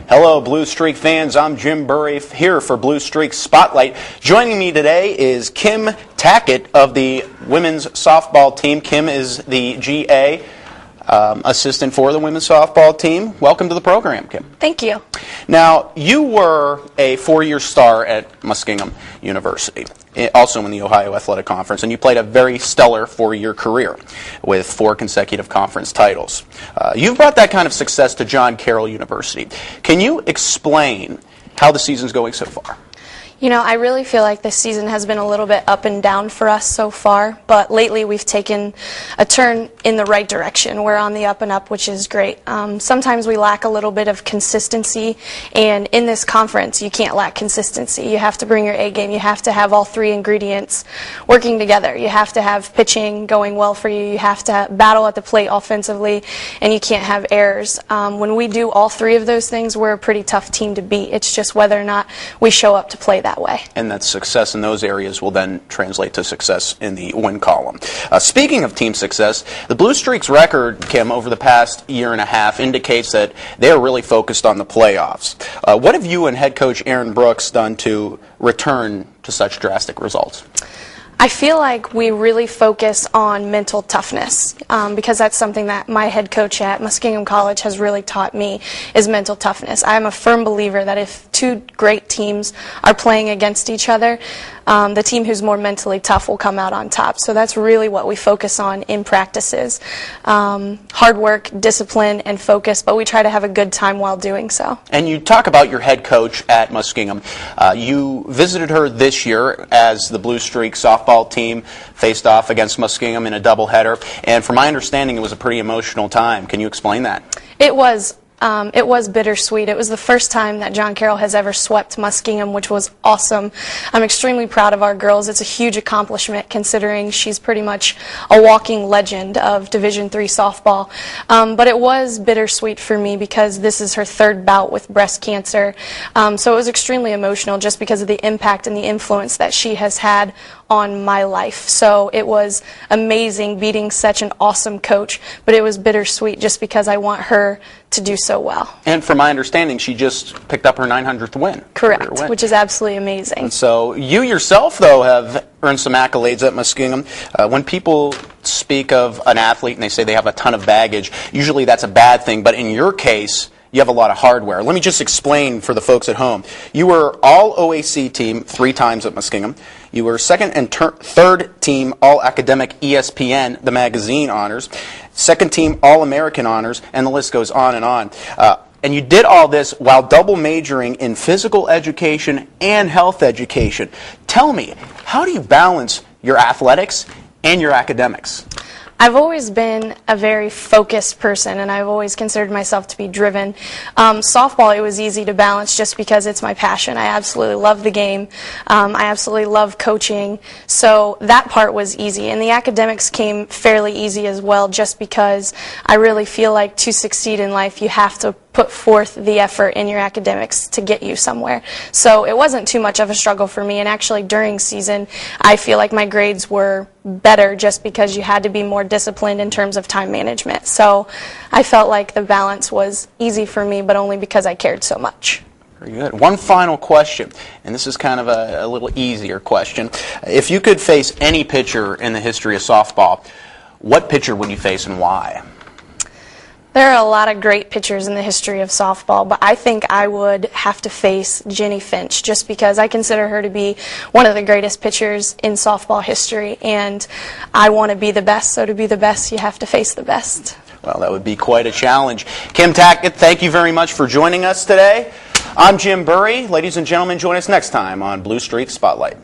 Hello, Blue Streak fans. I'm Jim Burry here for Blue Streak Spotlight. Joining me today is Kim Tackett of the women's softball team. Kim is the GA assistant for the women's softball team. Welcome to the program, Kim. Thank you. Now, you were a four-year star at Muskingum University, also in the Ohio Athletic Conference, and you played a very stellar four-year career with 4 consecutive conference titles. You've brought that kind of success to John Carroll University. Can you explain how the season's going so far? You know, I really feel like this season has been a little bit up and down for us so far, but lately we've taken a turn in the right direction. We're on the up and up, which is great. Sometimes we lack a little bit of consistency, and in this conference you can't lack consistency. You have to bring your A game. You have to have all 3 ingredients working together. You have to have pitching going well for you. You have to battle at the plate offensively, and you can't have errors. When we do all 3 of those things, we're a pretty tough team to beat. It's just whether or not we show up to play that way. And that success in those areas will then translate to success in the win column. Speaking of team success, the Blue Streak's record, Kim, over the past year and a half indicates that they are really focused on the playoffs. What have you and head coach Aaron Brooks done to return to such drastic results? I feel like we really focus on mental toughness because that's something that my head coach at Muskingum College has really taught me is mental toughness. I'm a firm believer that if 2 great teams are playing against each other, the team who's more mentally tough will come out on top. So that's really what we focus on in practices. Hard work, discipline, and focus, but we try to have a good time while doing so. And you talk about your head coach at Muskingum. You visited her this year as the Blue Streak softball team faced off against Muskingum in a doubleheader, and from my understanding it was a pretty emotional time. Can you explain that? It was bittersweet. It was the first time that John Carroll has ever swept Muskingum, which was awesome. I'm extremely proud of our girls. It's a huge accomplishment considering she's pretty much a walking legend of Division III softball. But it was bittersweet for me because this is her 3rd bout with breast cancer. So it was extremely emotional just because of the impact and the influence that she has had on my life. So it was amazing beating such an awesome coach, but it was bittersweet just because I want her to do so well. And from my understanding, she just picked up her 900th win. Correct, which is absolutely amazing. And so you yourself, though, have earned some accolades at Muskingum. When people speak of an athlete and they say they have a ton of baggage, usually that's a bad thing, but in your case, you have a lot of hardware. Let me just explain for the folks at home. You were all OAC team 3 times at Muskingum. You were 2nd and 3rd team All-Academic ESPN, the magazine honors, 2nd team All-American honors, and the list goes on and on. And you did all this while double majoring in physical education and health education. Tell me, how do you balance your athletics and your academics? I've always been a very focused person, and I've always considered myself to be driven. Softball, it was easy to balance just because it's my passion. I absolutely love the game. I absolutely love coaching. So that part was easy. And the academics came fairly easy as well just because I really feel like to succeed in life, you have to put forth the effort in your academics to get you somewhere. So it wasn't too much of a struggle for me, and actually during season I feel like my grades were better just because you had to be more disciplined in terms of time management. So I felt like the balance was easy for me, but only because I cared so much. Very good. One final question, and this is kind of a little easier question. If you could face any pitcher in the history of softball, what pitcher would you face and why? There are a lot of great pitchers in the history of softball, but I think I would have to face Jenny Finch just because I consider her to be one of the greatest pitchers in softball history, and I want to be the best, so to be the best, you have to face the best. Well, that would be quite a challenge. Kim Tackett, thank you very much for joining us today. I'm Jim Burry. Ladies and gentlemen, join us next time on Blue Streak Spotlight.